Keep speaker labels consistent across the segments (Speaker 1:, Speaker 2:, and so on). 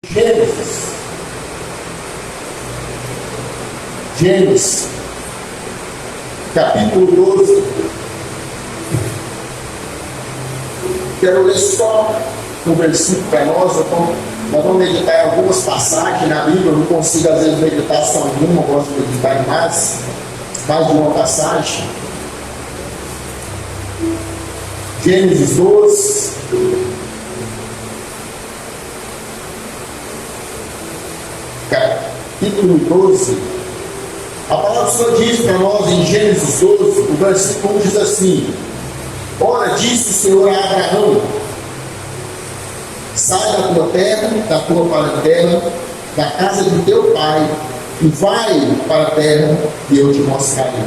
Speaker 1: Gênesis. Gênesis, capítulo 12. Quero ler só um versículo para nós. Nós vamos meditar em algumas passagens na Bíblia. Eu não consigo, às vezes, meditar só em uma, eu gosto de meditar em mais de uma passagem. Gênesis 12. Capítulo 12. A palavra do Senhor diz para nós em Gênesis 12, o versículo 1 diz assim: Ora, disse o Senhor a Abraão: sai da tua terra, da tua parentela, da casa de teu pai, e vai para a terra que eu te mostrarei.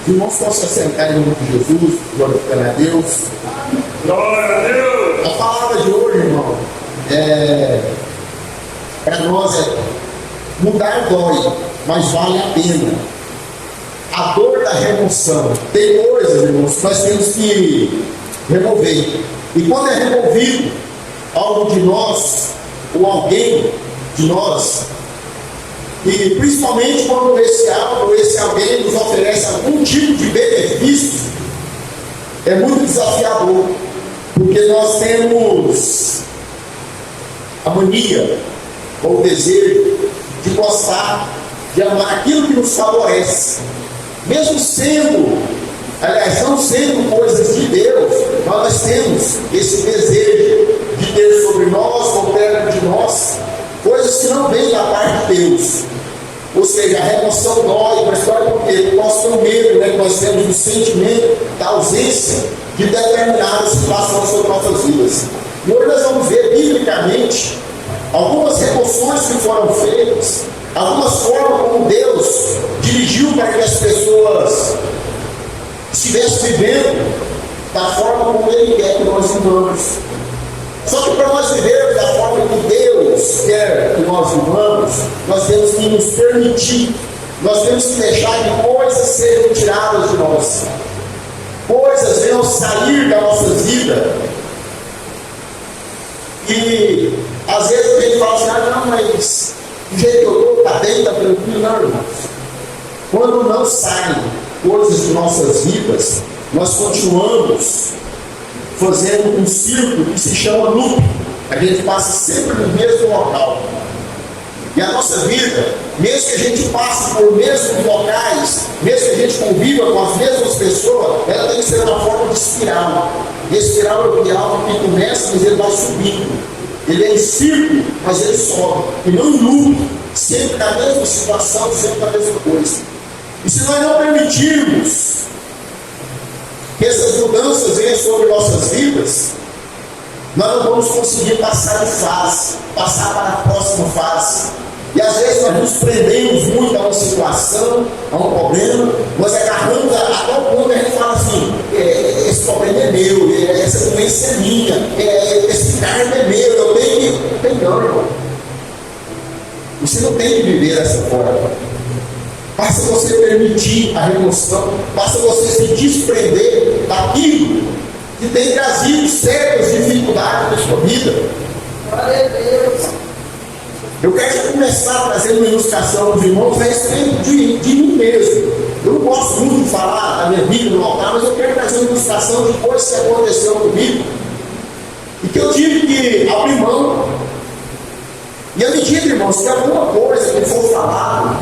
Speaker 1: Os irmãos possam se assentar em nome de Jesus, glorificando a Deus.
Speaker 2: Glória a Deus!
Speaker 1: A palavra de hoje, irmão, para nós mudar dói, mas vale a pena. A dor da remoção. Tem coisas, irmãos, que nós temos que remover. E quando é removido algo de nós, ou alguém de nós, e principalmente quando esse algo, esse alguém nos oferece algum tipo de benefício, é muito desafiador, porque nós temos a mania ou o desejo de gostar, de amar aquilo que nos favorece, mesmo sendo, aliás, não sendo coisas de Deus, nós temos esse desejo de ter sobre nós, ou perto de nós, coisas que não vêm da parte de Deus. Ou seja, a remoção dói, mas dói por quê? Nós temos medo, né? Nós temos o sentimento da ausência de determinadas situações sobre nossas vidas. E hoje nós vamos ver biblicamente algumas remoções que foram feitas, algumas formas como Deus dirigiu para que as pessoas estivessem vivendo da forma como Ele quer que nós vivamos. Só que para nós vivermos da forma que Deus quer que nós vivamos, nós temos que nos permitir, nós temos que deixar que coisas sejam tiradas de nós, coisas venham sair da nossa vida. E às vezes a gente fala assim: não, mas do jeito que eu estou, está bem, está tranquilo. Não, irmãos. Quando não saem coisas de nossas vidas, nós continuamos fazendo um círculo que se chama loop. A gente passa sempre no mesmo local. E a nossa vida, mesmo que a gente passe por mesmos locais, mesmo que a gente conviva com as mesmas pessoas, ela tem que ser uma forma de espiral. E espiral é algo que começa, mas ele vai subindo. Ele é em círculo, mas ele sobe. E não em loop, sempre na mesma situação, sempre na mesma coisa. E se nós não permitirmos que essas mudanças venham sobre nossas vidas, nós não vamos conseguir passar de fase, passar para a próxima fase. E às vezes nós nos prendemos muito a uma situação, a um problema, nós agarramos a tal ponto que a gente fala assim: esse problema é meu, essa doença é minha, esse cargo é meu, eu tenho que. Tem não, irmão. Você não tem que viver dessa forma. Basta você permitir a remoção, basta você se desprender daquilo que tem trazido certas dificuldades na sua vida.
Speaker 3: Glória a Deus.
Speaker 1: Eu quero começar trazendo uma ilustração aos irmãos a respeito de mim mesmo. Eu não gosto muito de falar da minha vida no altar, mas eu quero trazer uma ilustração de coisas que aconteceu comigo e que eu tive que abrir mão. E à medida, irmãos, que alguma coisa que for falado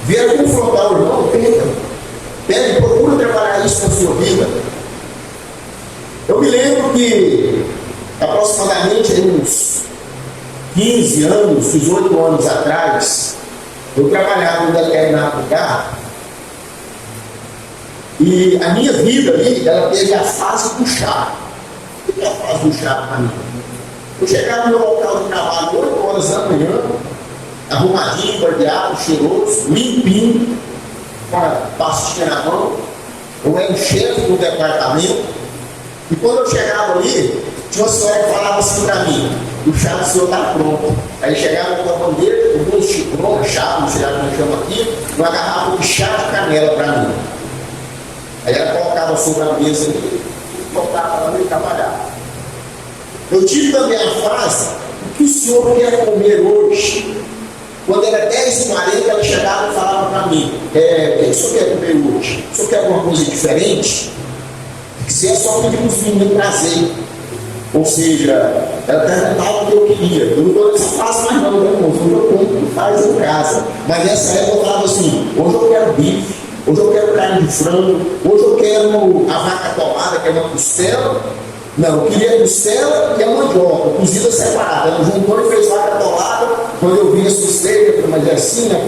Speaker 1: vier confrontar o irmão, tenta, procura trabalhar isso na sua vida. Eu me lembro que aproximadamente uns 15 anos, 18 anos atrás, eu trabalhava em um determinado lugar e a minha vida ali, ela teve a fase do chá. O que é a fase do chá para mim? Eu chegava no meu local de trabalho 8 horas da manhã, arrumadinho, barbeado, cheiroso, limpinho, com a pastinha na mão. Eu era o chefe do departamento. E quando eu chegava ali, tinha uma senhora que falava assim para mim: o chá do senhor está pronto. Aí chegava com a bandeira, com duas xicronas, chá, não sei lá como chama aqui, uma garrafa de chá de canela para mim. Aí ela colocava sobre a mesa ali, e colocava para mim trabalhar. Eu tive também a fase que o senhor quer comer hoje? Quando era 10h40, ela chegava e falava para mim: o que o senhor quer comer hoje? O senhor quer alguma coisa diferente? Se é só pedir para os meninos trazer. Ou seja, ela perguntava o que eu queria. Eu não estou nessa fase mais não, irmão. Hoje eu compro e faz em casa. Mas nessa época eu falava assim: hoje eu quero bife, hoje eu quero carne de frango, hoje eu quero a vaca tomada, que é uma costela. Não, eu queria a costela e a mandioca, cozida separada. Ela juntou e fez vaca atolada. Quando eu vi a costela, eu falei: mas é assim, né?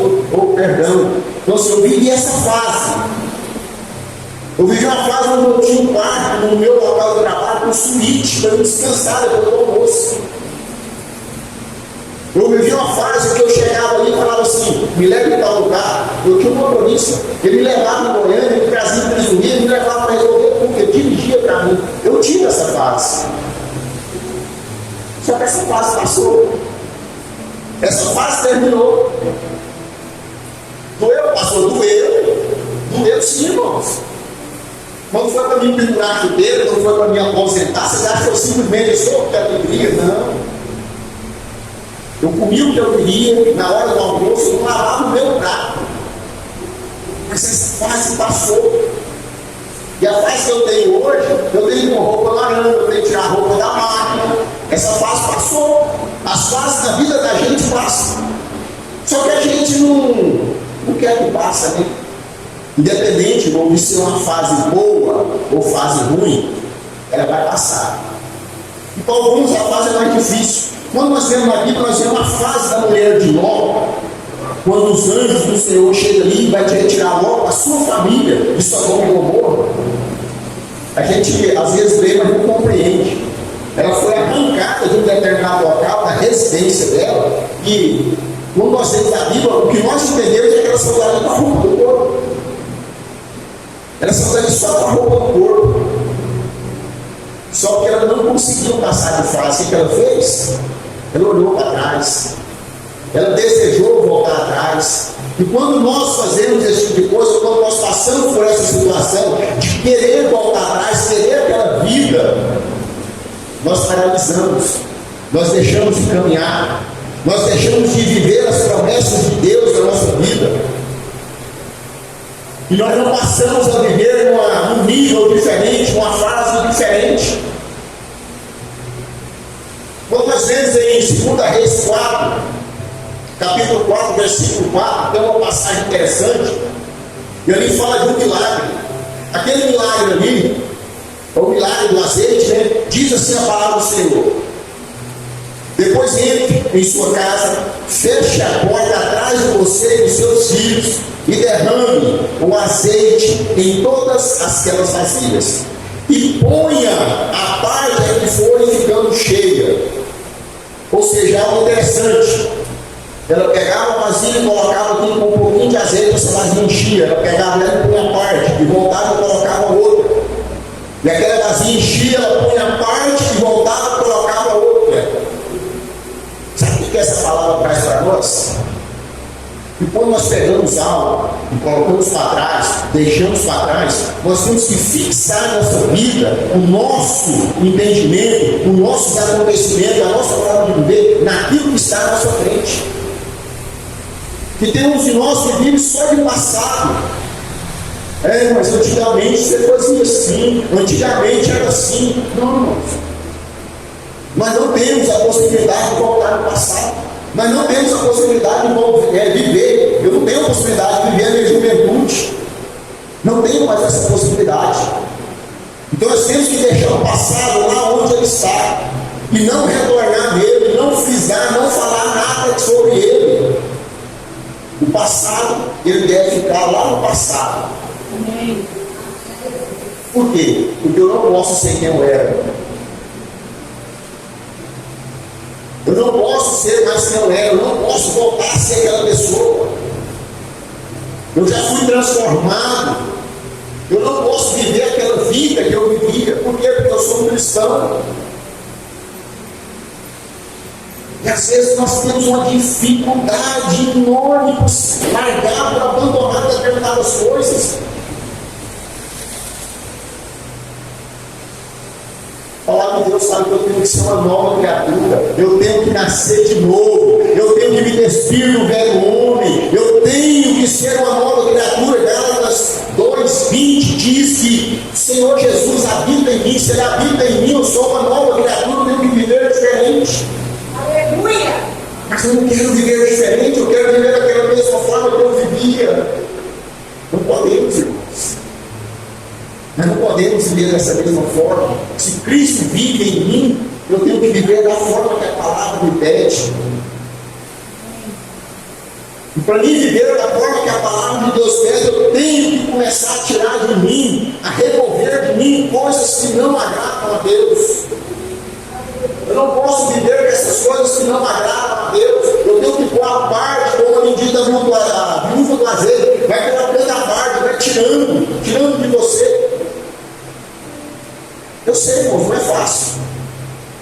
Speaker 1: Perdão. Então, assim, eu vivi essa fase. Eu vivi uma fase onde eu tinha um quarto no meu local de trabalho com suíte para eu descansar depois do almoço. Eu vivi uma fase que eu chegava ali e falava assim: me leve em tal lugar. Eu tinha um motorista, ele me levava em Goiânia, ele me trazia em Presumido, me levava para resolver porque ele dirigia para mim. Eu tive essa fase. Só que essa fase passou. Essa fase terminou. Doeu, pastor? Doeu sim, irmãos. Quando foi para mim pendurar a chuteira, quando foi para me aposentar, vocês acham que eu simplesmente estou porque eu queria? Não. Eu comi o que eu queria, na hora do almoço, eu não lavava o meu prato. Mas essa fase passou. E a fase que eu tenho hoje, eu tenho uma roupa laranja, eu tenho que tirar a roupa da máquina. Essa fase passou. As fases da vida da gente passam. Só que a gente não quer que passe, né? Independente de ser uma fase boa ou fase ruim, ela vai passar. E para alguns a fase é mais difícil. Quando nós vemos na Bíblia, nós vemos a fase da mulher de Ló, quando os anjos do Senhor chegam ali e vai te retirar Ló, a sua família, de Sodoma e Gomorra. A gente às vezes lê, mas não compreende. Ela foi arrancada de um determinado local, da residência dela, e quando nós lemos a Bíblia, o que nós entendemos é que ela saiu dali com a roupa do corpo. Ela saiu dali só com a roupa do corpo. Só que ela não conseguiu passar de fase. O que ela fez? Ela olhou para trás. Ela desejou voltar atrás. E quando nós fazemos esse tipo de coisa, quando nós passamos por essa situação de querer voltar atrás, querer aquela vida, nós paralisamos, nós deixamos de caminhar, nós deixamos de viver as promessas de Deus na nossa vida. E nós não passamos a viver num nível diferente, uma fase diferente. Quando nós vemos em 2 Reis 4, capítulo 4, versículo 4, tem uma passagem interessante, e ali fala de um milagre. Aquele milagre ali, é o milagre do azeite, né? Diz assim a palavra do Senhor: depois entre em sua casa, feche a porta atrás de você e dos seus filhos, e derrame o azeite em todas aquelas vasilhas, e ponha a parte que for ficando cheia. Ou seja, algo interessante. Ela pegava a vasilha e colocava aqui com um pouquinho de azeite, essa vasilha enchia. Ela pegava ela e punha a parte, e voltava e colocava outra. E aquela vasilha enchia, ela punha a parte e voltava e colocava outra. Sabe o que essa palavra traz para nós? E quando nós pegamos algo e colocamos para trás, deixamos para trás, nós temos que fixar a nossa vida, o nosso entendimento, os nossos acontecimentos, a nossa forma de viver naquilo que está à nossa frente. Que temos de nós que vivemos só de passado. Mas antigamente você fazia assim, antigamente era assim. Não, irmãos. Nós não temos a possibilidade de voltar no passado. Nós não temos a possibilidade de viver. Eu não tenho a possibilidade de viver a minha juventude. Não tenho mais essa possibilidade. Então nós temos que deixar o passado lá onde ele está. E não retornar nele, não frisar, não falar nada sobre ele. O passado, ele deve ficar lá no passado.
Speaker 3: Amém.
Speaker 1: Por quê? Porque eu não posso ser quem eu era. Eu não posso ser mais quem eu era. Eu não posso voltar a ser aquela pessoa. Eu já fui transformado. Eu não posso viver aquela vida que eu vivia. Por quê? Porque eu sou um cristão. E às vezes nós temos uma dificuldade enorme por largar, por abandonar determinadas coisas. A palavra de Deus fala que eu tenho que ser uma nova criatura, eu tenho que nascer de novo, eu tenho que me despir do velho homem, eu tenho que ser uma nova criatura. Gálatas 2:20 diz que o Senhor Jesus habita em mim, se Ele habita em mim, eu sou uma nova criatura, eu tenho que viver diferente.
Speaker 3: Aleluia!
Speaker 1: Mas eu não quero viver diferente, eu quero viver daquela mesma forma que eu vivia. Não podemos, irmãos. Nós não podemos viver dessa mesma forma. Se Cristo vive em mim, eu tenho que viver da forma que a palavra me pede. E para mim viver da forma que a palavra de Deus pede, eu tenho que começar a tirar de mim, a remover de mim coisas que não agradam a Deus. Eu não posso viver dessas coisas que não agradam a Deus. Eu tenho que pôr a parte como a medida a viúva do azeite. Vai colocando a parte, vai tirando de você. Eu sei, irmãos, não é fácil.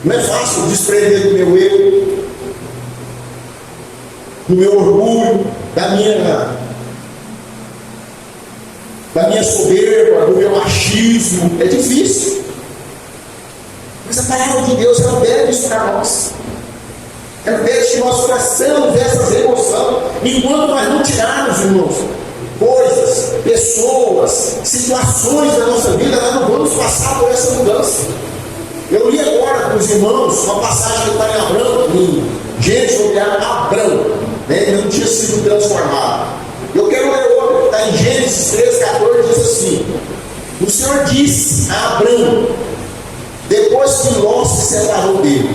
Speaker 1: Não é fácil desprender do meu eu, do meu orgulho, da minha soberba, do meu machismo. É difícil. Mas a palavra de Deus, ela pede isso para nós. Ela pede que nós façamos essas emoções. Enquanto nós não tirarmos, irmãos, coisas, pessoas, situações da nossa vida, nós não vamos passar por essa mudança. Eu li agora com os irmãos uma passagem que está em Abraão, em Gênesis sobre Abraão, né? Ele não tinha sido transformado. Eu quero ler outra que está em Gênesis 13:14, diz assim: o Senhor disse a Abraão, depois que Ló se separou dele: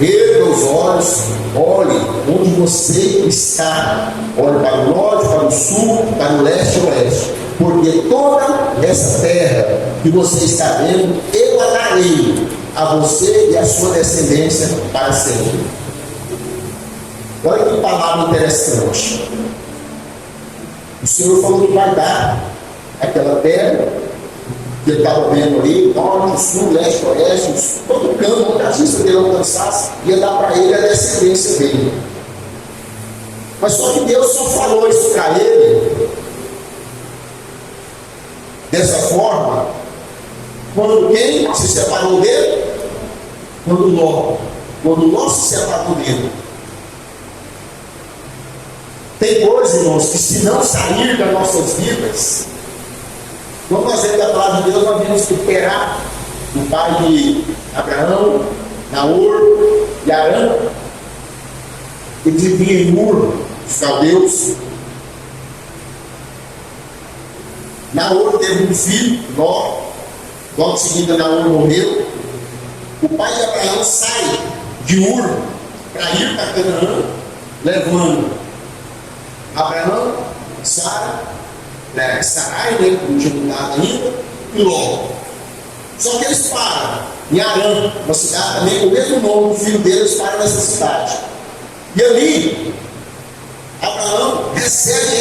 Speaker 1: erga os olhos, olhe onde você está, olhe para o norte, para o sul, para o leste e oeste, porque toda essa terra que você está vendo, eu a darei a você e a sua descendência para sempre. Olha que palavra interessante. O Senhor falou que vai dar aquela terra que ele estava vendo ali, norte, sul, leste, oeste, todo canto, onde a vista dele alcançasse, ia dar para ele a descendência dele. Mas só que Deus só falou isso para ele dessa forma quando quem se separou dele? Quando Ló se separou dele. Tem coisas, irmãos, que se não sair das nossas vidas, quando nós vemos a palavra de Deus, nós vemos que Terá, o pai de Abraão, Naor e Arã, ele vivia em Ur, os caldeus. Naor teve um filho, Ló. Logo em seguida, Naor morreu. O pai de Abraão sai de Ur para ir para Canaã, levando Abraão, Sarai, né, que não tinha mudado ainda, e Ló. Só que eles param em Arã, uma cidade também com o mesmo nome do filho deles, param nessa cidade. E ali, Abraão recebe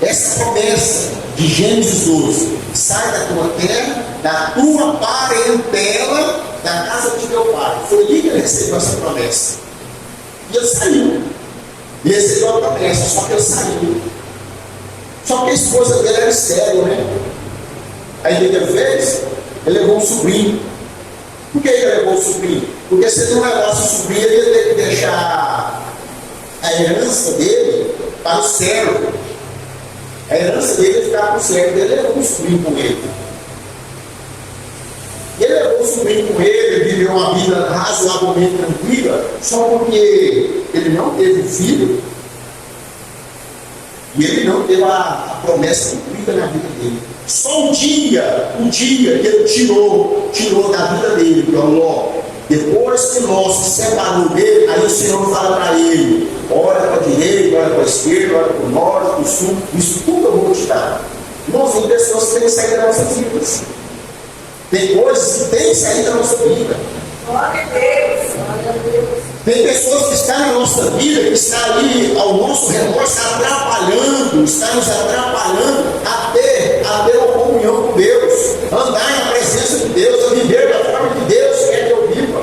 Speaker 1: essa promessa de Gênesis 12: sai da tua terra, da tua parentela, da casa de teu pai. Foi ali que ele recebeu essa promessa. E ele saiu. E recebeu a promessa, só que ele saiu. Só que a esposa dele era estéril, né? Aí o que ele fez? Ele levou um sobrinho. Por que ele levou o sobrinho? Porque se ele não levasse o sobrinho, ele ia ter que deixar a herança dele para o servo. A herança dele ia ficar com o servo. Ele levou um sobrinho com ele. E ele levou o sobrinho com ele, viveu uma vida razoavelmente tranquila, só porque ele não teve filho. E ele não teve a promessa cumprida na vida dele. Só um dia que ele tirou da vida dele, que é o Ló. Depois que Ló se separou dele, aí o Senhor fala para ele: olha para a direita, olha para a esquerda, olha para o norte, para o sul, isso tudo eu vou te dar. Irmãos, tem pessoas que têm que sair das nossas vidas. Tem coisas que têm que sair da nossa vida.
Speaker 3: Glória a Deus. Glória a Deus.
Speaker 1: Tem pessoas que estão na nossa vida, que estão ali ao nosso redor, está nos atrapalhando a ter uma comunhão com Deus, andar na presença de Deus, a viver da forma que Deus quer que eu viva.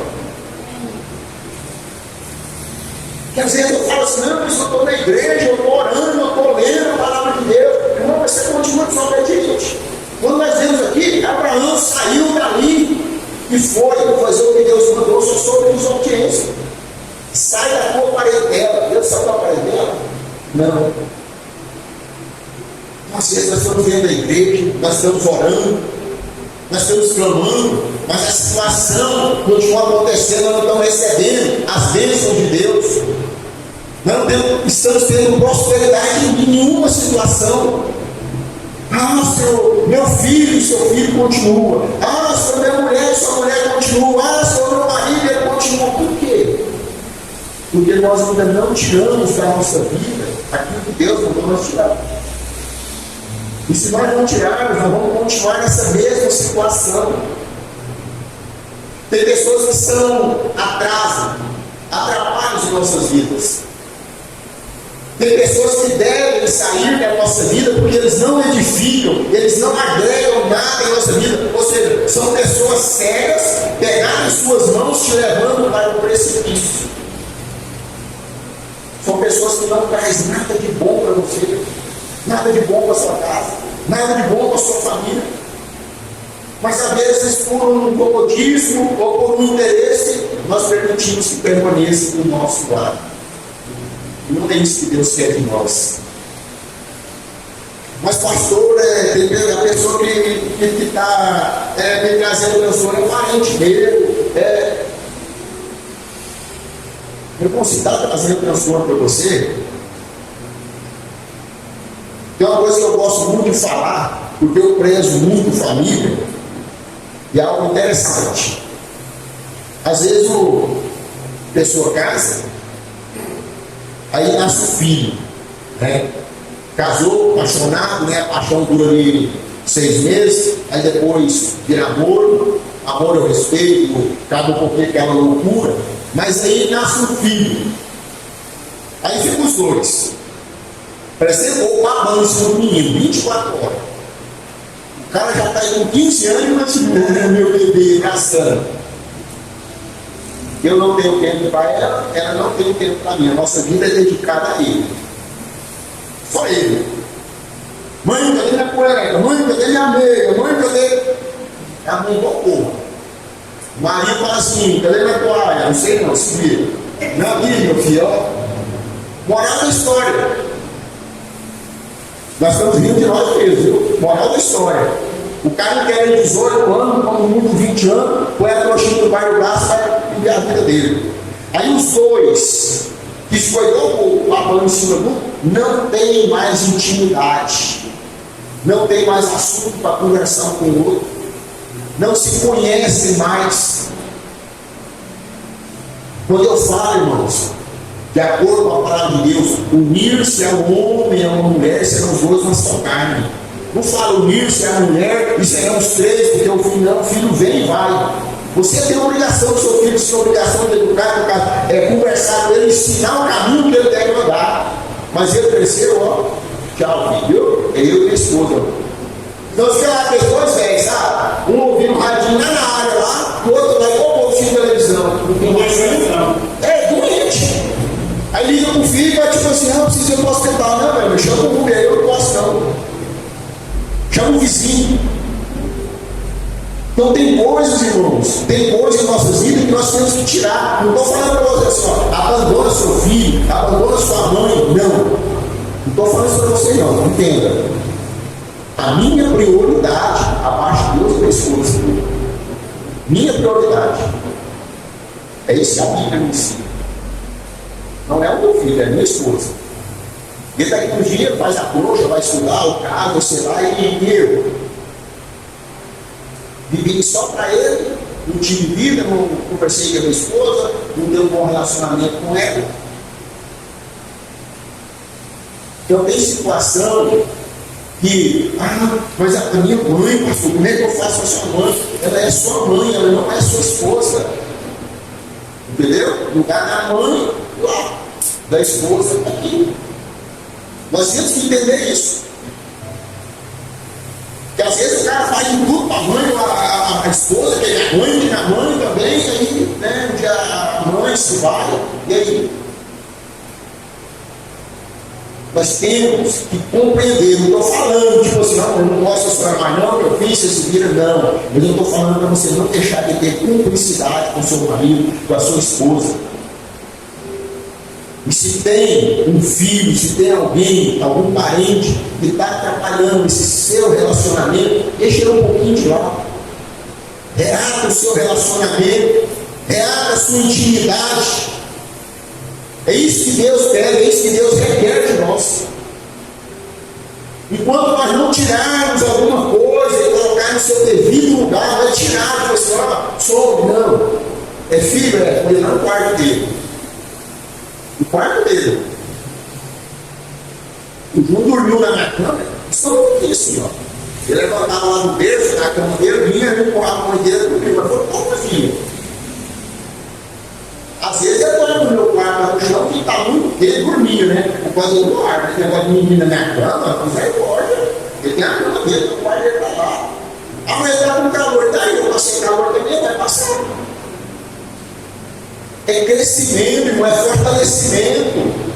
Speaker 1: Que às vezes eu falo assim: não, mas eu estou na igreja, eu estou orando, eu estou lendo a palavra de Deus. Não, mas você continua só obediente. Quando nós vemos aqui, Abraão saiu dali e foi fazer o que Deus mandou, só soube desobediência. Sai da tua parentela. Deus saiu da parentela? Não. Às vezes nós estamos vendo a igreja, nós estamos orando, nós estamos clamando, mas a situação continua acontecendo, nós não estamos recebendo as bênçãos de Deus. Nós não estamos tendo prosperidade em nenhuma situação. Ah, Senhor, meu filho, seu filho continua. Ah, Senhor, minha mulher, sua mulher continua. Ah, Senhor, meu marido, ele continua. Por quê? Porque nós ainda não tiramos da nossa vida aquilo que Deus mandou nós tirar. E se nós não tirarmos, nós vamos continuar nessa mesma situação. Tem pessoas que são atrapalham as nossas vidas. Tem pessoas que devem sair da nossa vida porque eles não edificam, eles não agregam nada em nossa vida. Ou seja, são pessoas cegas, pegaram em suas mãos, te levando para o precipício. São pessoas que não trazem nada de bom para você, nada de bom para a sua casa, nada de bom para a sua família. Mas às vezes, por um comodismo ou por um interesse, nós permitimos que permaneça do nosso lado. Não é isso que Deus quer de nós. Mas pastor, a pessoa que está me trazendo transtorno é um parente dele. Eu posso estar trazendo transtorno para você? Tem uma coisa que eu gosto muito de falar, porque eu prezo muito família, e é algo interessante. Às vezes a pessoa casa, aí nasce o filho, né? Casou, apaixonado, né? A paixão dura ali 6 meses, aí depois vira amor eu respeito, acaba um pouquinho aquela loucura, mas aí nasce um filho. Aí ficam os dois. Parece que ou babando em cima do menino, 24 horas. O cara já está aí com 15 anos e continua, meu bebê, caçando. Eu não tenho tempo para ela, ela não tem tempo para mim. A nossa vida é dedicada a ele. Só ele. Mãe, cadê minha cueca? Mãe, cadê minha meia? Mãe, cadê? É a mãe do porra. O marido fala assim, cadê minha toalha? Não sei não, se vira. Não, meu filho, ó. Moral da história. Nós estamos rindo de nós mesmos, viu? Moral da história. O cara quer 18 anos, quando o mundo 20 anos, põe a trouxinha do bairro do braço, vai viver a vida dele. Aí os dois, que se foi tão pouco, babando em cima do, não tem mais intimidade, não tem mais assunto para conversar com o outro, não se conhecem mais. Quando eu falo, irmãos, de acordo com a palavra de Deus, unir-se a um homem e a uma mulher, serão os dois uma só carne. Não fala unir-se a mulher e serão os 3, porque o filho não, o filho vem e vai. Você tem a obrigação do seu filho, sua obrigação de educar, conversar com ele, ensinar o caminho que ele deve andar. Mas ele cresceu, ó, tchau, filho, é eu e minha esposa. Então fica lá, tem 2 velhos, sabe? Um ouvindo radinho lá na área lá, o outro lá igual o filho de televisão. É doente. Aí liga pro filho e vai tipo assim, não, preciso, eu posso tentar, não, velho, chama o Uber aí, eu não posso não. Chama o vizinho. Então tem coisas, irmãos, tem coisas em nossas vidas que nós temos que tirar. Não estou falando para você assim, ó, abandona seu filho, abandona sua mãe. Não estou falando isso para você não, entenda. A minha prioridade, abaixo de Deus e da esposa. Minha prioridade. É isso que a Bíblia me ensina. Não é o meu filho, é a minha esposa. Ele daqui um dia faz a coxa, vai estudar o carro, você vai e eu. Vivi só para ele, não tive vida, não conversei com a minha esposa, não deu um bom relacionamento com ela. Então tem situação que, mas a minha mãe, pastor, como é que eu faço com a sua mãe? Ela é sua mãe, ela não é sua esposa. Entendeu? No lugar da mãe, lá, da esposa, aqui. Nós temos que entender isso. Porque às vezes o cara faz tudo para a mãe, a esposa, que é a mãe também, e aí, né, um dia a mãe se vai, e aí. Nós temos que compreender. Não estou falando, tipo assim, não, eu não posso associar mais, não, meu filho, você se vira, não. Mas eu estou falando para você não deixar de ter cumplicidade com o seu marido, com a sua esposa. E se tem um filho, se tem alguém, algum parente que está atrapalhando esse seu relacionamento, deixa ele um pouquinho de lado. Reata o seu relacionamento, reata a sua intimidade. É isso que Deus pede, é isso que Deus requer de nós. Enquanto nós não tirarmos alguma coisa e colocar no seu devido lugar, vai tirar, você fala, sou, não. É filho, foi lá no quarto dele. No quarto dele. O João dormiu na minha cama, só um pouquinho assim, ó. Ele levantava lá no berço, na cama dele, vinha, ele empurrava a mãe dele, dormia, mas foi pouco filho. Às vezes eu estou no meu quarto, no chão, que está muito, ele dormia, né? Por causa do ar, né? Negócio de menino na minha cama, mas aí pode. Ele tem a cama dele, o quarto dele está lá. Amanhã está com calor, tá aí, eu passei calor também, vai passar. É crescimento, irmão, é fortalecimento.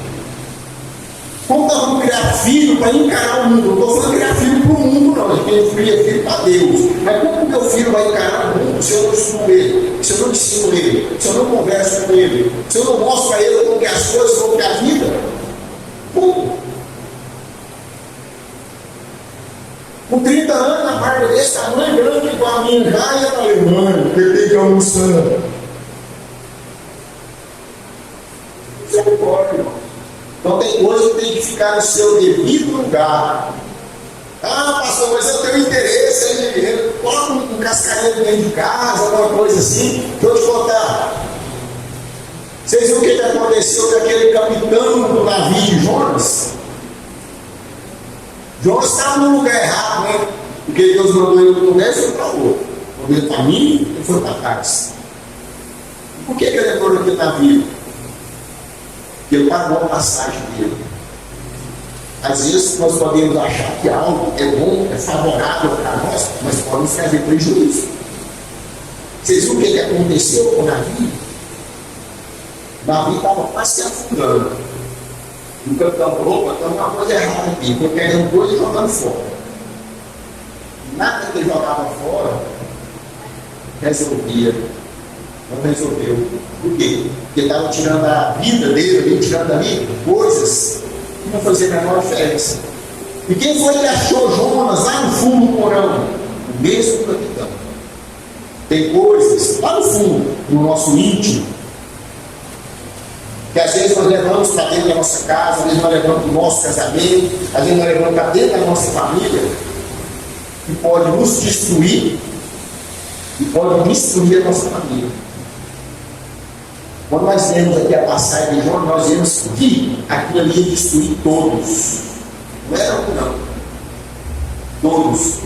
Speaker 1: Como nós vamos criar filho para encarar o mundo? Não estou falando criar filho para o mundo, não. A gente tem filho para Deus. Mas como o meu filho vai encarar o mundo se eu não estudo ele, se eu não ensino ele, se eu não converso com ele, se eu não mostro para ele como que as coisas, como que a vida? Como? Com 30 anos, a barba desse tamanho grande, igual a minha, já ia para a Alemanha, porque ele tem que almoçar. Isso não pode, irmão. Então tem coisa que tem que ficar no seu devido lugar. Ah, pastor, mas eu tenho interesse em coloca um cascarinho dentro de casa, alguma coisa assim. Deixa eu te contar. Vocês viram o que aconteceu com aquele capitão do navio de Jonas? Jonas estava no lugar errado, né? Porque Deus mandou ele para um lugar e foi para outro. Mandou ele para mim e foi para trás. Por que ele entrou naquele navio? Ele pagou a passagem dele. Às vezes nós podemos achar que algo é bom, é favorável para nós, mas pode nos trazer prejuízo. Vocês viram o que aconteceu com o navio? O navio estava quase se afundando. E o capitão falou: opa, tem uma coisa errada aqui, estou pegando coisa e jogando fora. Nada que ele jogava fora resolvia. Não resolveu. Por quê? Porque estava tirando a vida dele, tirando ali coisas que não faziam a menor diferença. E quem foi que achou Jonas lá no fundo do porão? O mesmo capitão. Tem coisas lá no fundo, no nosso íntimo, que às vezes nós levamos para dentro da nossa casa, às vezes nós levamos para o nosso casamento, às vezes nós levamos para dentro da nossa família, que pode nos destruir e pode destruir a nossa família. Quando nós vemos aqui a passagem de João, nós vemos que aquilo ali ia destruir todos. Não era um, não. Todos.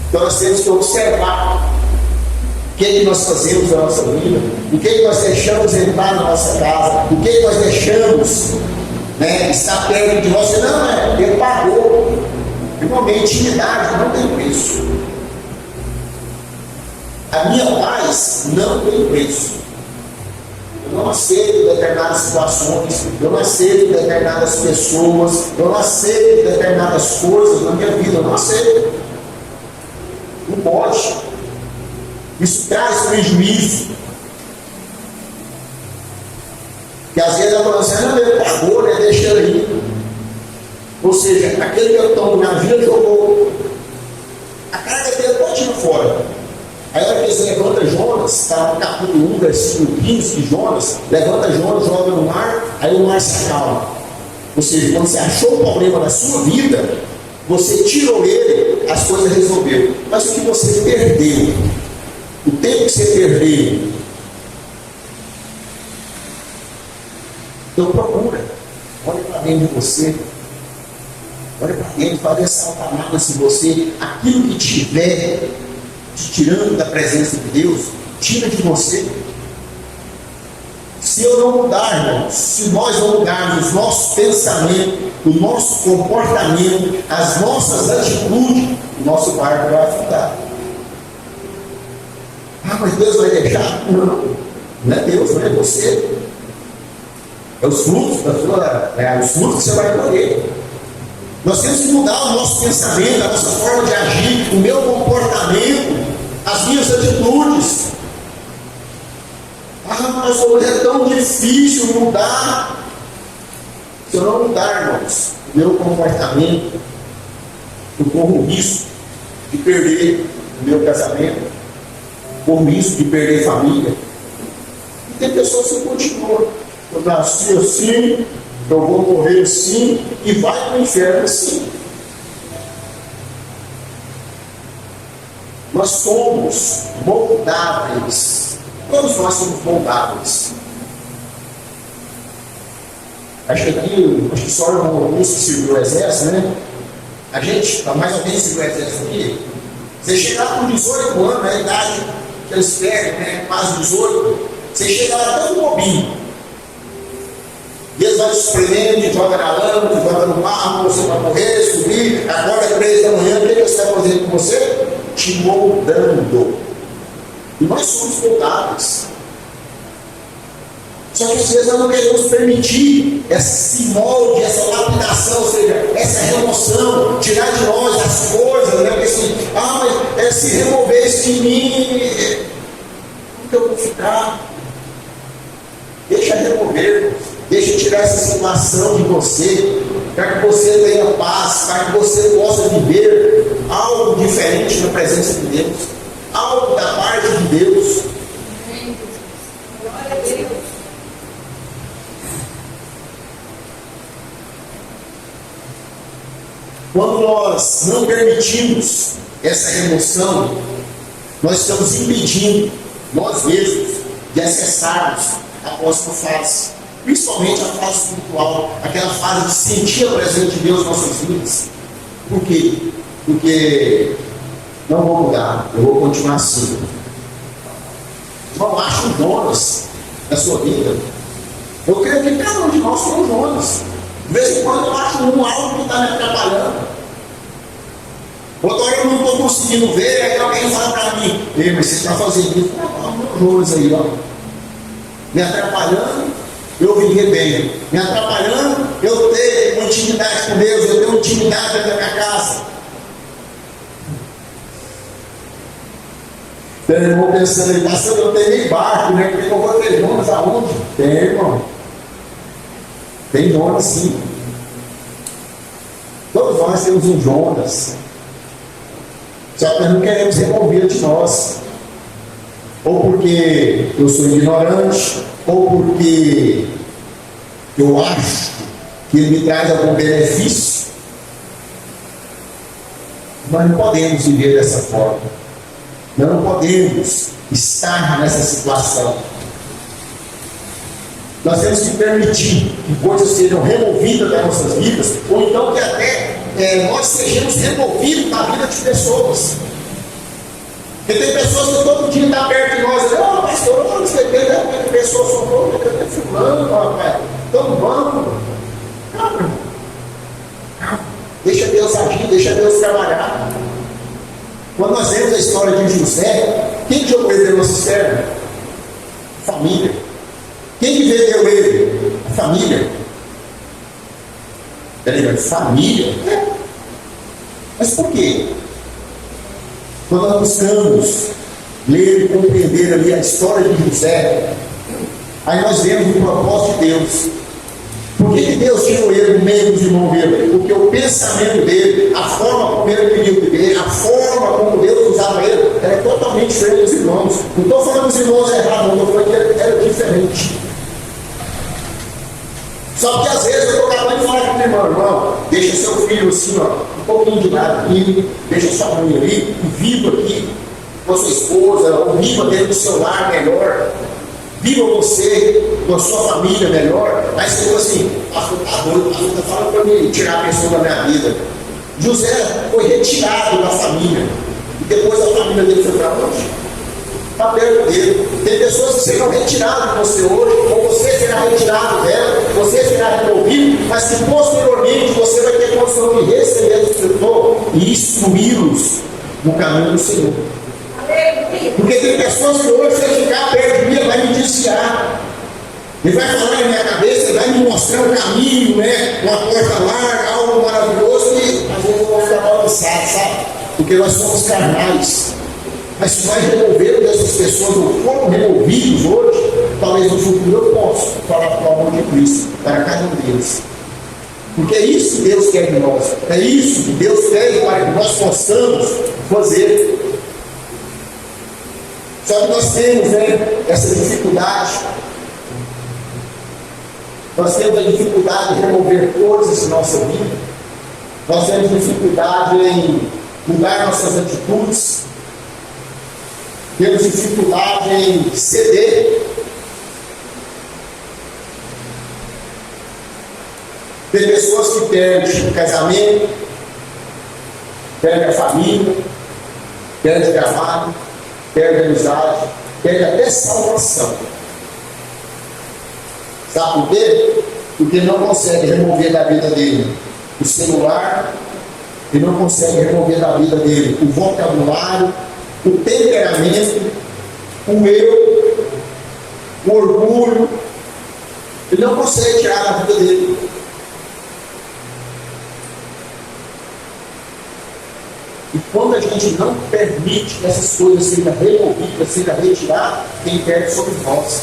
Speaker 1: Então nós temos que observar o que nós fazemos na nossa vida, o que nós deixamos entrar na nossa casa, o que nós deixamos estar perto de nós. Não, ele pagou. Irmão, intimidade não tem preço. A minha paz não tem preço. Eu não aceito determinadas situações, eu não aceito determinadas pessoas, eu não aceito determinadas coisas na minha vida, eu não aceito. Não pode. Isso traz prejuízo. Que às vezes a pessoa não ele pagou, né? Deixa ele aí. Ou seja, aquele capitão do navio jogou a carga dele todinha fora. Aí a hora que eles levantam Jonas, está no capítulo 1, versículo 15 de Jonas, levanta Jonas, joga no mar, aí o mar se acalma. Ou seja, quando você achou o problema na sua vida, você tirou ele, as coisas resolveram. Mas o que você perdeu, o tempo que você perdeu, então procura, olha para dentro de você, olha para dentro, faz essa alta-análise de você, aquilo que tiver te tirando da presença de Deus, tira de você. Se eu não mudar, irmãos, se nós não mudarmos os nossos pensamentos, o nosso comportamento, as nossas atitudes, o nosso barco vai afundar. Ah, mas Deus vai deixar? Não, não é Deus, não é você. É os frutos os frutos que você vai colher. Nós temos que mudar o nosso pensamento, a nossa forma de agir, o meu comportamento, as minhas atitudes. Mas é tão difícil mudar. Se eu não mudar, irmãos, o meu comportamento, eu corro o risco de perder o meu casamento, corro o risco de perder família. E tem pessoas que continuam. Eu nasci assim, eu vou morrer assim, e vai para o inferno assim. Nós somos moldáveis. Todos nós somos moldáveis. Acho que só o irmão Augusto serviu o exército, né? A gente, mais ou menos, serviu o exército aqui. Você chegar com 18 anos, na idade que eles pegam, né? Quase 18, você chega lá tão bobinho. Deus vai te espremendo, joga na lama, joga no mar, você vai morrer, subir, acorda 3 da manhã, o que você está fazendo com você? Te moldando. E nós somos moldáveis. Só que às vezes nós não queremos permitir esse molde, essa lapidação, ou seja, essa remoção, tirar de nós as coisas, né? Porque assim, mas se remover isso de mim, como que eu vou ficar? Deixa remover, deixa tirar essa situação de você, para que você tenha paz, para que você possa viver algo diferente na presença de Deus, algo da parte de Deus.
Speaker 3: Glória a Deus.
Speaker 1: Quando nós não permitimos essa remoção, nós estamos impedindo nós mesmos de acessarmos a próxima fase, principalmente a fase espiritual, aquela fase de sentir a presença de Deus em nossas vidas. Por quê? Porque não vou mudar, eu vou continuar assim. Não acho um Jonas na sua vida. Eu creio que cada um de nós somos Jonas. De vez em quando eu acho algo que está me atrapalhando. Outra hora eu não estou conseguindo ver, aí alguém fala para mim: ei, mas você está fazendo isso? Meu Jonas aí, ó. Me atrapalhando, eu viver bem. Me atrapalhando, eu ter uma intimidade com Deus, eu ter uma intimidade dentro da minha casa. Tem irmão pensando aí, pastor, eu tenho nem barco, né? Porque eu vou ter Jonas aonde? Tem, irmão. Tem Jonas sim. Todos nós temos um Jonas. Só que nós não queremos remover de nós. Ou porque eu sou ignorante, ou porque eu acho que ele me traz algum benefício. Nós não podemos viver dessa forma. Nós não podemos estar nessa situação. Nós temos que permitir que coisas sejam removidas das nossas vidas, ou então que até nós sejamos removidos da vida de pessoas. Porque tem pessoas que todo dia estão perto de nós, pastor, você tem pessoas são todas fulano, rapaz, então vamos. Calma. Deixa Deus agir, deixa Deus trabalhar. Quando nós vemos a história de José, quem jogou ele na cisterna? Família. Quem que vendeu ele? A família. Peraí, família? Mas por quê? Quando nós buscamos ler e compreender ali a história de José, aí nós vemos o propósito de Deus. Por que Deus tirou ele do meio dos irmãos dele? Porque o pensamento dele, a forma como ele queria viver, a forma como Deus usava ele, era totalmente diferente dos irmãos. Não estou falando dos irmãos errados, não, estou falando que ele era diferente. Só que às vezes eu estou acabando de falar com o irmão, deixa seu filho assim, ó, um pouquinho de lado aqui, deixa sua mãe ali, e viva aqui com a sua esposa, ou viva dentro do seu lar melhor, viva você com a sua família melhor. Aí você falou assim, pastor, tá doido, pastor, fala para mim tirar a pessoa da minha vida. José foi retirado da família, e depois a família dele foi para onde? Está perto dele. Tem pessoas que serão retiradas de você hoje, ou você será retirado dela, você será removido, mas que posteriormente você vai ter condição de receber o instrutor e instruí-los no caminho do Senhor. Porque tem pessoas que hoje, se ficar perto de mim, vai me desviar. Ele vai falar na minha cabeça, ele vai me mostrar um caminho, né? Uma porta larga, algo maravilhoso, e às vezes eu vou ficar balançado, sabe? Porque nós somos carnais. Mas se nós removermos essas pessoas, ou foram removidos hoje, talvez no futuro eu possa falar com o amor de Cristo para cada um deles. Porque é isso que Deus quer de nós. É isso que Deus quer para que nós possamos fazer. Só que nós temos, né, essa dificuldade. Nós temos a dificuldade de remover coisas em nossa vida. Nós temos dificuldade em mudar nossas atitudes. Temos dificuldade em ceder. Tem pessoas que perdem o casamento, perdem a família, perdem o trabalho, perdem a amizade, perdem até salvação. Sabe por quê? Porque não consegue remover da vida dele o celular, ele não consegue remover da vida dele o vocabulário, o temperamento, o eu, o orgulho. Ele não consegue tirar da vida dele. E quando a gente não permite que essas coisas sejam removidas, sejam retiradas, quem perde somos nós.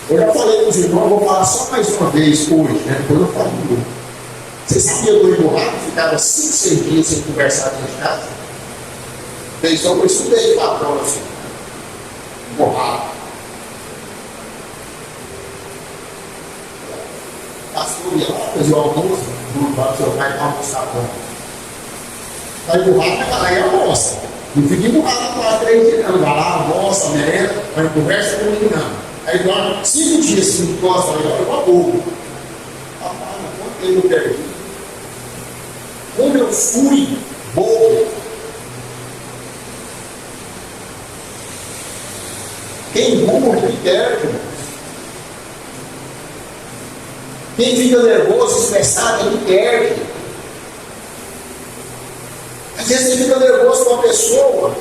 Speaker 1: Eu já falei com os irmãos, vou falar só mais uma vez hoje, né? Depois eu falo de novo. Você sabia que o emburrado ficava 5, 6 dias sem conversar dentro de casa? Então eu estudei patrão assim. Emburrado. Pastor ia lá fazer o almoço, do seu pai para almoçar bom. Vai emburrado, aí almoça. Não fica emburrado para 3 dias, não. Vai lá, almoça, merenda, mas conversa comigo não. Aí dorme 5 dias se não gosta, aí olha para pouco. Papai, quanto tempo eu perdi? Como eu fui bobo. Quem burro que perde, irmãos. Quem fica nervoso, estressado, ele perde. Às vezes você fica nervoso com uma pessoa,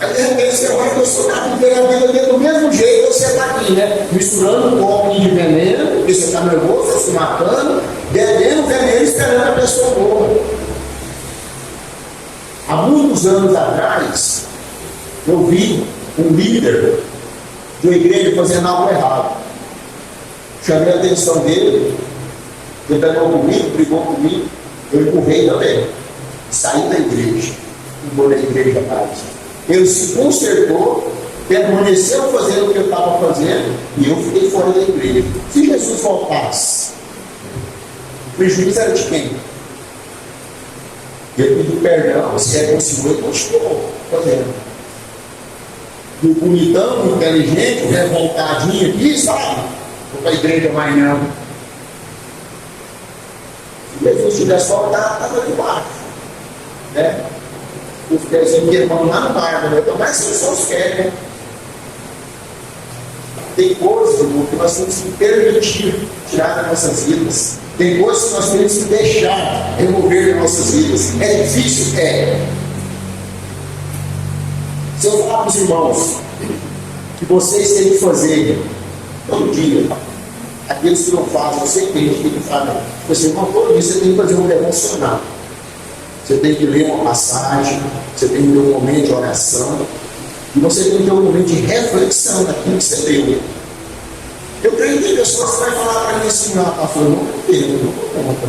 Speaker 1: aí de repente você olha e você está vivendo a vida dele do mesmo jeito que você está aqui, né? Misturando um copo de veneno, porque você está nervoso, está se matando, bebendo veneno esperando a pessoa morrer. Há muitos anos atrás, eu vi um líder de uma igreja fazendo algo errado. Chamei a atenção dele, ele pegou comigo, brigou comigo, eu empurrei também. Saí da igreja, embora a igreja atrás. Ele se consertou, permaneceu fazendo o que eu estava fazendo, e eu fiquei fora da igreja. Se Jesus voltasse, o prejuízo era de quem? Ele pediu perdão, se reconciliou e continuou fazendo. E o bonitão, o inteligente, o revoltadinho aqui, sabe? Não para a igreja mais não. Se Jesus tivesse voltado, estava ali embaixo. Né? Os pezinhos que vão lá no barco, né? Então, mas são os pés, né? Tem coisas, irmão, que nós temos que permitir tirar das nossas vidas. Tem coisas que nós temos que deixar remover das nossas vidas. É difícil? É. Se eu falar para os irmãos que vocês têm que fazer todo dia, aqueles que não fazem, você entende que fazem. Você não, todo dia você tem que fazer um devocional. Você tem que ler uma passagem, você tem que ter um momento de oração, e você tem que ter um momento de reflexão daquilo que você leu. Eu creio que tem pessoas que vão falar para mim assim, pastor, eu não tenho tempo, eu não dou conta.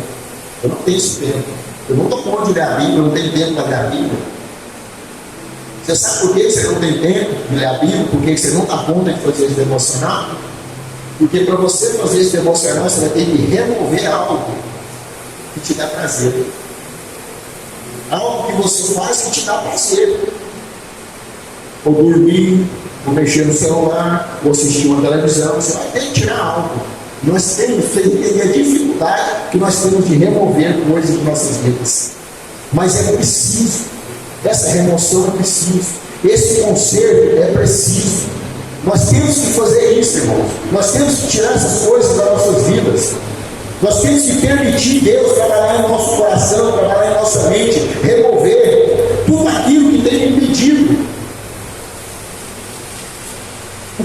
Speaker 1: Eu não tenho esse tempo. Eu não dou conta de ler a Bíblia, eu não tenho tempo para ler a Bíblia. Você sabe por que você não tem tempo de ler a Bíblia? Por que você não dá conta de fazer esse devocional? Porque para você fazer esse devocional, você vai ter que remover algo que te dá prazer. Algo que você faz que te dá prazer. Ou dormir, ou mexer no celular, ou assistir uma televisão, você vai ter que tirar algo. Nós temos que entender a dificuldade que nós temos de remover coisas de nossas vidas. Mas é preciso. Essa remoção é preciso. Esse conserto é preciso. Nós temos que fazer isso, irmãos. Nós temos que tirar essas coisas das nossas vidas. Nós temos que permitir Deus trabalhar em nosso coração, trabalhar em nossa mente, remover tudo aquilo que tem impedido.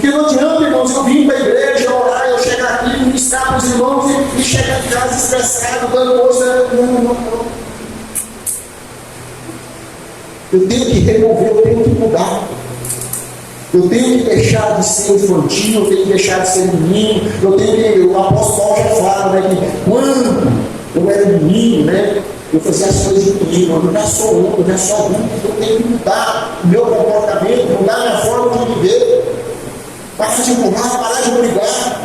Speaker 1: Porque não adianta, irmãos, eu vim para a igreja orar, eu chegar aqui, ministrar para os irmãos e chegar em casa estressado, dando coisa. Não. Eu tenho que remover, eu tenho que mudar. Eu tenho que deixar de ser infantil, eu tenho que deixar de ser menino, o apóstolo Paulo já fala, né, que quando eu era menino, né, eu fazia as coisas de menino, eu já sou homem, eu já sou adulto, eu tenho que mudar o meu comportamento, mudar a minha forma de viver, parar de empurrar, parar de brigar.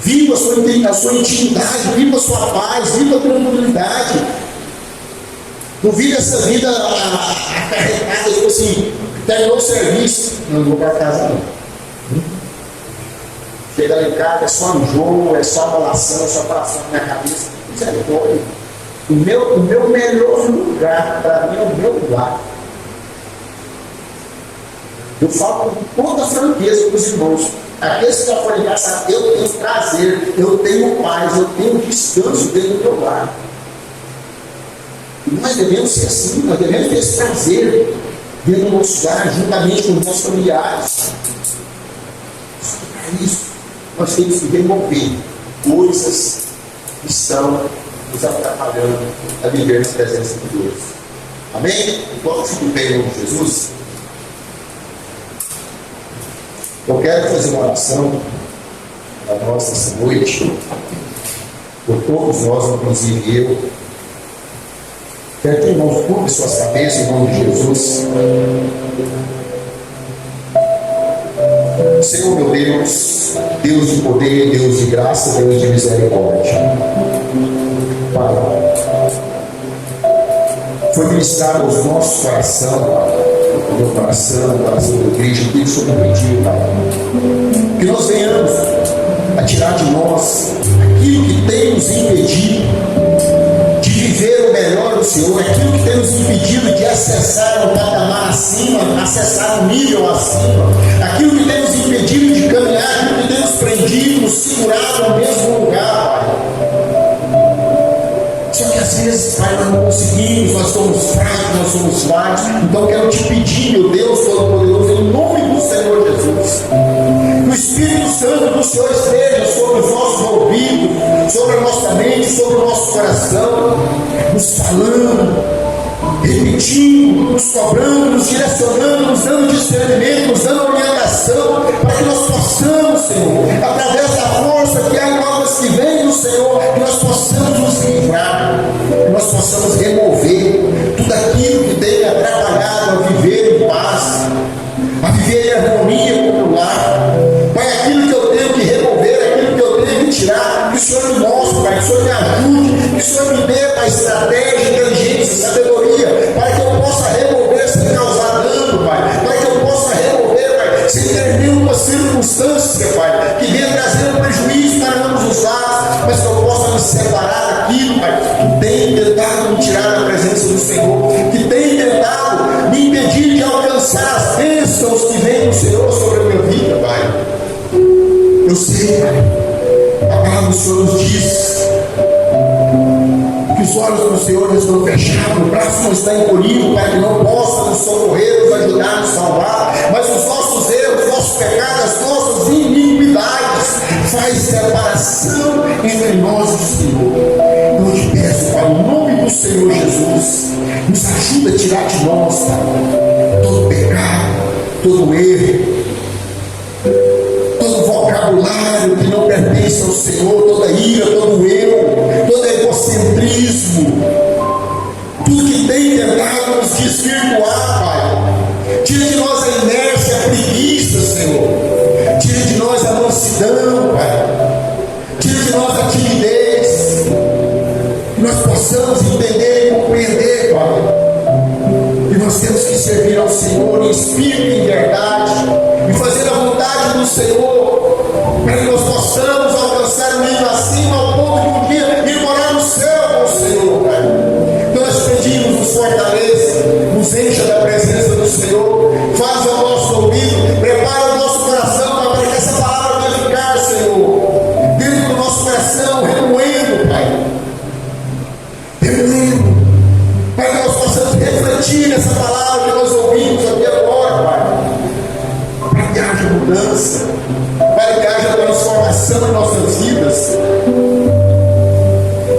Speaker 1: Viva a sua intimidade, viva a sua paz, viva a tranquilidade. Não vive essa vida acarretada, tipo assim, terminou o serviço, não vou para casa não. Chega lá em casa, é só enjoo, é só abalação, é só coração na minha cabeça. Isso é doido. O meu melhor lugar, para mim, é o meu lugar. Eu falo com toda franqueza para os irmãos. Aqueles que já foram em casa, eu tenho prazer, eu tenho paz, eu tenho descanso dentro do meu lar. Nós devemos ser assim, nós devemos ter esse prazer dentro do nosso lar, juntamente com os nossos familiares. Para isso, nós temos que remover coisas que estão nos atrapalhando a viver na presença de Deus. Amém? Coloque-se de pé em nome de Jesus. Eu quero fazer uma oração para nós essa noite, por todos nós, inclusive eu. Quero que irmãos curvem suas cabeças em nome de Jesus. Senhor meu Deus, Deus de poder, Deus de graça, Deus de misericórdia. Pai, foi ministrado aos nossos corações, o meu coração, o coração da igreja, que isso eu pedi, Pai. Que nós venhamos a tirar de nós aquilo que tem nos impedido de viver o melhor do Senhor, aquilo que tem nos impedido de acessar um patamar acima, acessar um nível acima, aquilo que tem nos impedido de caminhar, aquilo que tem nos prendido, nos segurado no mesmo lugar, Pai. Só que às vezes, Pai, nós não conseguimos, nós somos fracos, nós somos falhos. Então eu quero te pedir, meu Deus Todo-Poderoso, em nome do Senhor Jesus, que o Espírito Santo do Senhor esteja sobre os nossos ouvidos, sobre a nossa mente, sobre o nosso coração, nos falando, repetindo, nos cobrando, nos direcionando, nos dando discernimento, nos dando orientação, para que nós possamos, Senhor, através da força que há em nós que vem do Senhor, que nós possamos nos livrar, que nós possamos remover tudo aquilo que tem atrapalhado a viver em paz, a viver em harmonia com o lar. Pai, aquilo que eu tenho que remover, aquilo que eu tenho que tirar, que o Senhor me mostre, Pai, que o Senhor me ajude, que o Senhor me dê a estratégia, inteligência, sabedoria, para que eu possa remover sem causar dano, Pai, para que eu possa remover, Pai, sem ter nenhuma circunstância, Pai, que venha trazer um prejuízo para ambos os lados, mas que eu possa me separar daquilo, Pai, que tem tentado me tirar da presença do Senhor, que tem tentado me impedir de alcançar as bênçãos que vêm do Senhor sobre a minha vida, Pai. Eu sei, Pai, a palavra do Senhor nos diz que os olhos do Senhor estão fechados, o braço não está encolhido para que não possa nos socorrer, nos ajudar, nos salvar, mas os nossos erros, os nossos pecados, as nossas iniquidades faz separação entre nós e o Senhor. Eu te peço, Pai, em nome do Senhor Jesus, nos ajuda a tirar de nós, Pai, todo pecado, todo erro, todo vocabulário que não pertence ao Senhor, toda ira, todo eu, todo egocentrismo, tudo que tem tentado nos desvirtuar, Pai. Tira de nós a inércia, a preguiça, Senhor. Tira de nós a mansidão, Pai. Tira de nós a timidez. Que nós possamos entender e compreender, Pai. E nós temos que servir ao Senhor em espírito e em verdade, e fazer a vontade do Senhor, para que nós possamos alcançar o nível acima, ao ponto de um dia ir morar no céu com o Senhor, Pai. Então nós pedimos, nos fortaleça, nos encha da presença do Senhor, faz ao nosso ouvido, prepara o nosso coração, Pai, para que essa palavra venha ficar, Senhor, dentro do nosso coração, remoendo, Pai. Remoendo, para que nós possamos refletir nessa palavra que nós ouvimos aqui agora, mudança, para que haja transformação em nossas vidas,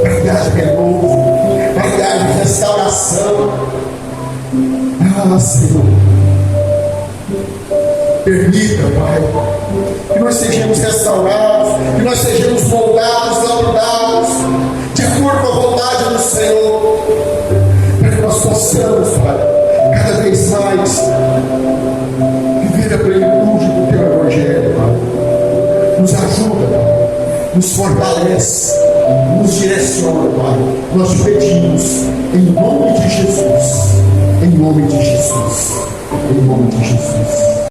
Speaker 1: para que haja renovo, para que haja restauração. Ah, Senhor, permita, Pai, que nós sejamos restaurados, que nós sejamos moldados, lapidados, de acordo com a vontade do Senhor, para que nós possamos, Pai, cada vez mais viver a plenitude do Teu Evangelho, Pai. Nos ajuda, Pai, nos fortalece, nos direciona, Pai. Nós te pedimos em nome de Jesus, em nome de Jesus, em nome de Jesus.